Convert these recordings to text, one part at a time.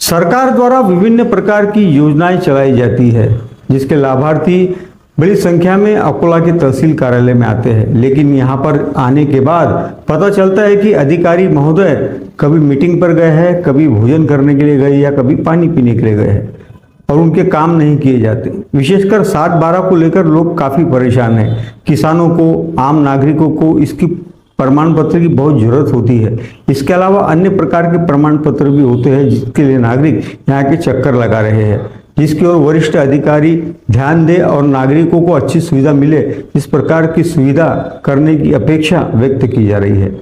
सरकार द्वारा विभिन्न प्रकार की योजनाएं चलाई जाती है, जिसके लाभार्थी बड़ी संख्या में अकोला के तहसील कार्यालय में आते हैं। लेकिन यहां पर आने के बाद पता चलता है कि अधिकारी महोदय कभी मीटिंग पर गए हैं, कभी भोजन करने के लिए गए या कभी पानी पीने के लिए गए हैं और उनके काम नहीं किए जाते। विशेषकर 7/12 को लेकर लोग काफी परेशान हैं। किसानों को, आम नागरिकों को इसकी प्रमाण पत्र की बहुत जरूरत होती है। इसके अलावा अन्य प्रकार के प्रमाण पत्र भी होते हैं जिसके लिए नागरिक यहाँ के चक्कर लगा रहे हैं, जिसकी ओर वरिष्ठ अधिकारी ध्यान दे और नागरिकों को अच्छी सुविधा मिले, इस प्रकार की सुविधा करने की अपेक्षा व्यक्त की जा रही है।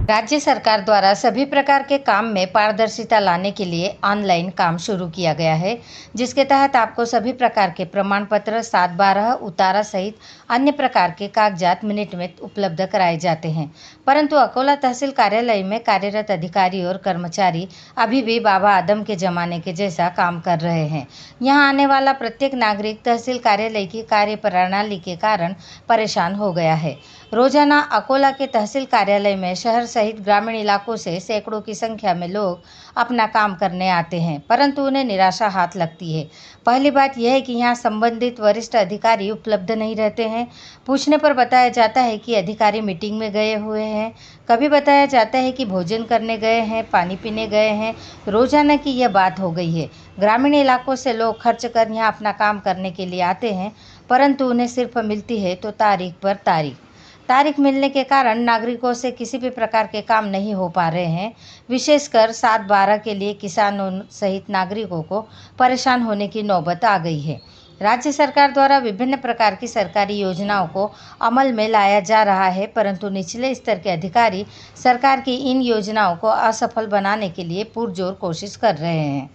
राज्य सरकार द्वारा सभी प्रकार के काम में पारदर्शिता लाने के लिए ऑनलाइन काम शुरू किया गया है, जिसके तहत आपको सभी प्रकार के प्रमाण पत्र 7/12 उतारा सहित अन्य प्रकार के कागजात मिनट में उपलब्ध कराए जाते हैं। परंतु अकोला तहसील कार्यालय में कार्यरत अधिकारी और कर्मचारी अभी भी बाबा आदम के जमाने के जैसा काम कर रहे हैं। यहाँ आने वाला प्रत्येक नागरिक तहसील कार्यालय की कार्य प्रणाली के कारण परेशान हो गया है। रोजाना अकोला के तहसील कार्यालय में शहर सहित ग्रामीण इलाकों से सैकड़ों की संख्या में लोग अपना काम करने आते हैं, परंतु उन्हें निराशा हाथ लगती है। पहली बात यह है कि यहाँ संबंधित वरिष्ठ अधिकारी उपलब्ध नहीं रहते हैं। पूछने पर बताया जाता है कि अधिकारी मीटिंग में गए हुए हैं, कभी बताया जाता है कि भोजन करने गए हैं, पानी पीने गए हैं। रोजाना की यह बात हो गई है। ग्रामीण इलाकों से लोग खर्च कर यहाँ अपना काम करने के लिए आते हैं, परंतु उन्हें सिर्फ मिलती है तो तारीख पर तारीख मिलने के कारण नागरिकों से किसी भी प्रकार के काम नहीं हो पा रहे हैं। विशेषकर 7/12 के लिए किसानों सहित नागरिकों को परेशान होने की नौबत आ गई है। राज्य सरकार द्वारा विभिन्न प्रकार की सरकारी योजनाओं को अमल में लाया जा रहा है, परंतु निचले स्तर के अधिकारी सरकार की इन योजनाओं को असफल बनाने के लिए पुरजोर कोशिश कर रहे हैं।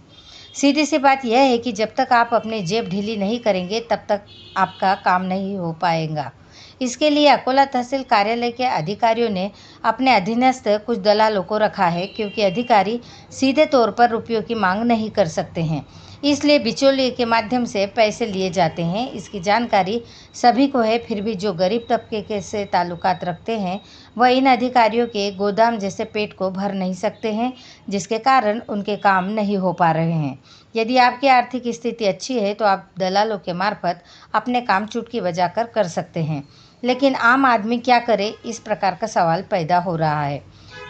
सीधी सी बात यह है कि जब तक आप अपनी जेब ढीली नहीं करेंगे तब तक आपका काम नहीं हो पाएगा। इसके लिए अकोला तहसील कार्यालय के अधिकारियों ने अपने अधीनस्थ कुछ दलालों को रखा है, क्योंकि अधिकारी सीधे तौर पर रुपयों की मांग नहीं कर सकते हैं, इसलिए बिचौलिए के माध्यम से पैसे लिए जाते हैं। इसकी जानकारी सभी को है, फिर भी जो गरीब तबके के से ताल्लुकात रखते हैं वह इन अधिकारियों के गोदाम जैसे पेट को भर नहीं सकते हैं, जिसके कारण उनके काम नहीं हो पा रहे हैं। यदि आपकी आर्थिक स्थिति अच्छी है तो आप दलालों के मार्फत अपने काम चुटकी बजाकर कर सकते हैं, लेकिन आम आदमी क्या करे, इस प्रकार का सवाल पैदा हो रहा है,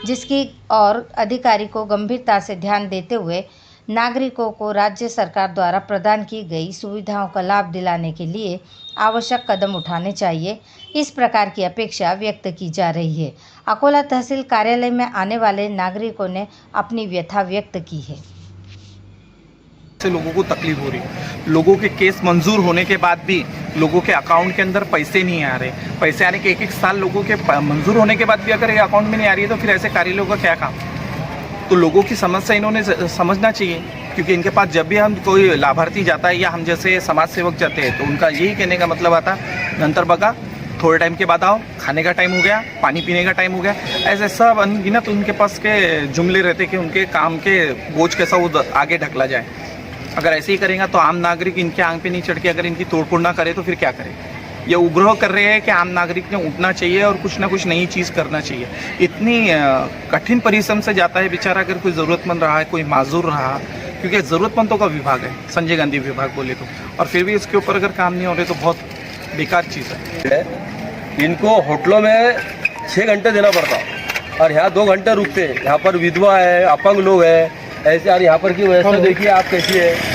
जिसकी और अधिकारी को गंभीरता से ध्यान देते हुए नागरिकों को राज्य सरकार द्वारा प्रदान की गई सुविधाओं का लाभ दिलाने के लिए आवश्यक कदम उठाने चाहिए, इस प्रकार की अपेक्षा व्यक्त की जा रही है। अकोला तहसील कार्यालय में आने वाले नागरिकों ने अपनी व्यथा व्यक्त की है। से लोगों को तकलीफ हो रही है। लोगों के केस मंजूर होने के बाद भी लोगों के अकाउंट के अंदर पैसे नहीं आ रहे। पैसे आने के एक साल लोगों के मंजूर होने के बाद भी अगर ये अकाउंट में नहीं आ रही है तो फिर ऐसे कार्यालयों का क्या काम। तो लोगों की समस्या इन्होंने समझना चाहिए, क्योंकि इनके पास जब भी हम कोई लाभार्थी जाता है या हम जैसे समाज सेवक जाते हैं तो उनका यही कहने का मतलब आता नंतर बगा थोड़े टाइम के बाद आओ, खाने का टाइम हो गया, पानी पीने का टाइम हो गया, ऐसे सब अनगिनत उनके पास के जुमले रहते कि उनके काम के बोझ कैसा वो आगे ढकला जाए। अगर ऐसे ही करेगा तो आम नागरिक इनके आंख पे नहीं चढ़ के अगर इनकी तोड़फोड़ ना करे तो फिर क्या करे। ये उग्रह कर रहे हैं कि आम नागरिक ने उठना चाहिए और कुछ ना कुछ नई चीज़ करना चाहिए। इतनी कठिन परिश्रम से जाता है बेचारा, अगर कोई ज़रूरतमंद रहा है, कोई माजूर रहा, क्योंकि ज़रूरतमंदों का विभाग है, संजय गांधी विभाग बोले तो, और फिर भी इसके ऊपर अगर काम नहीं हो रहे तो बहुत बेकार चीज़ है। इनको होटलों में 6 घंटे देना पड़ता और यहाँ 2 घंटे रुकते। यहाँ पर विधवा है, अपंग लोग है, ऐसे। और यहाँ पर की व्यवस्था देखिए आप कैसी है।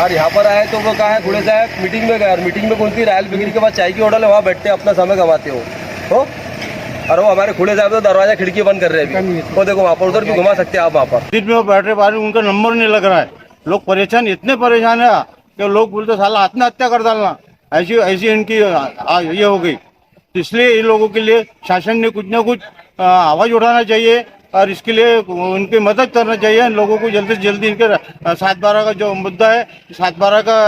और यहाँ पर आए तो वो कहा है थोड़े सा मीटिंग में गए, और मीटिंग में कौन सी रायल बिक्री के बाद चाय की होटल है, वहाँ बैठते अपना समय गवाते हो। और वो हमारे खुले साहब तो दरवाजा खिड़की बंद कर रहे हैं अभी। वो देखो वहाँ पर उधर भी घुमा सकते हैं आप वहाँ पर। सीट में बैठ रहे, उनका नंबर नहीं लग रहा है। लोग परेशान, इतने परेशान है कि लोग बोलते साला आत्महत्या कर डालना, ऐसी इनकी ये हो गई। इसलिए इन लोगों के लिए शासन ने कुछ न कुछ आवाज उठाना चाहिए और इसके लिए उनकी मदद करना चाहिए। लोगों को जल्दी से जल्दी इनके 7/12 का जो मुद्दा है 7/12 का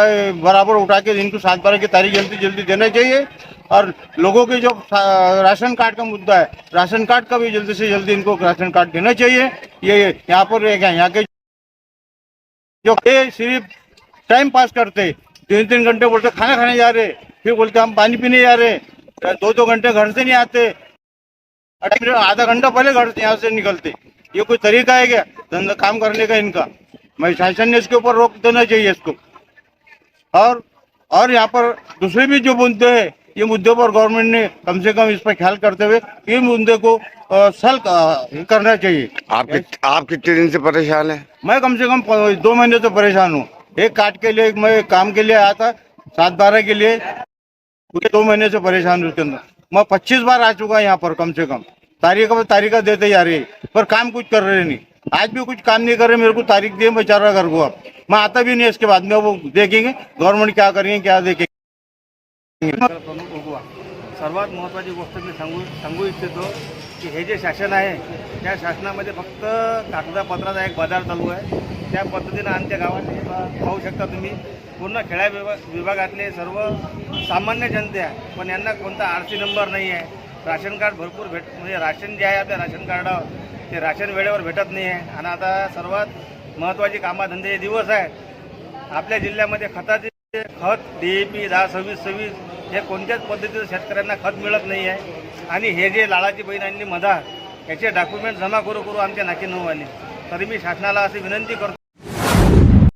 बराबर उठा के इनको 7/12 की तारीख जल्दी देना चाहिए। और लोगों के जो राशन कार्ड का मुद्दा है, राशन कार्ड का भी जल्दी से जल्दी इनको राशन कार्ड देना चाहिए। ये यहाँ पर यहाँ के जो सिर्फ टाइम पास करते, 3 घंटे बोलते खाना खाने जा रहे, फिर बोलते हम पानी पीने जा रहे, 2 घंटे घर से नहीं आते, आधा घंटा पहले घर से यहाँ से निकलते। ये कोई तरीका है क्या धंधा काम करने का इनका? मैं शासन ने इसके ऊपर रोक देना चाहिए इसको। और यहाँ पर दूसरे भी जो मुद्दे हैं, ये मुद्दों पर गवर्नमेंट ने कम से कम इस पर ख्याल करते हुए ये मुद्दे को करना चाहिए। आप कितने दिन से परेशान हैं? मैं कम से कम 2 महीने से परेशान हूँ। एक काट के लिए मैं काम के लिए आया था 7-12 के लिए, 2 महीने से परेशान हूँ। उसके अंदर मैं 25 बार आ चुका यहाँ पर, कम से कम तारीख देते जा रही है, पर काम कुछ कर रहे नहीं। आज भी कुछ काम नहीं कर रहे, मेरे को तारीख दिए बेचारा घर को। अब मैं आता भी नहीं, इसके बाद में वो देखेंगे गवर्नमेंट क्या करेंगे, क्या देखेंगे। सर्वात महत्त्वाची गोष्ट मी सांगू इच्छितो की हे जे शासन आहे त्या शासनामध्ये फक्त कागदापत्राचा एक बाजार चालू आहे। त्या पद्धतीनं आमच्या गावात पाहू शकता तुम्ही, पूर्ण खेड्या विभागातले सर्व सामान्य जनते आहे, पण यांना कोणता RC नंबर नाही आहे। राशन कार्ड भरपूर म्हणजे राशन जे आहे आपल्या राशन कार्डावर ते राशन वेळेवर भेटत नाही आहे। आणि आता सर्वात महत्त्वाची कामाधंदे दिवस आहेत आपल्या जिल्ह्यामध्ये खताचे खत DAP 10-26-26 हे कोणत्याच पद्धतीचं शेतकऱ्यांना खत मिळत नाही आहे। आणि हे जे लाडाची बहीण आणि मधार याचे डॉक्युमेंट जमा करू आमच्या नाकी नऊ आले। तरी मी शासनाला अशी विनंती करतो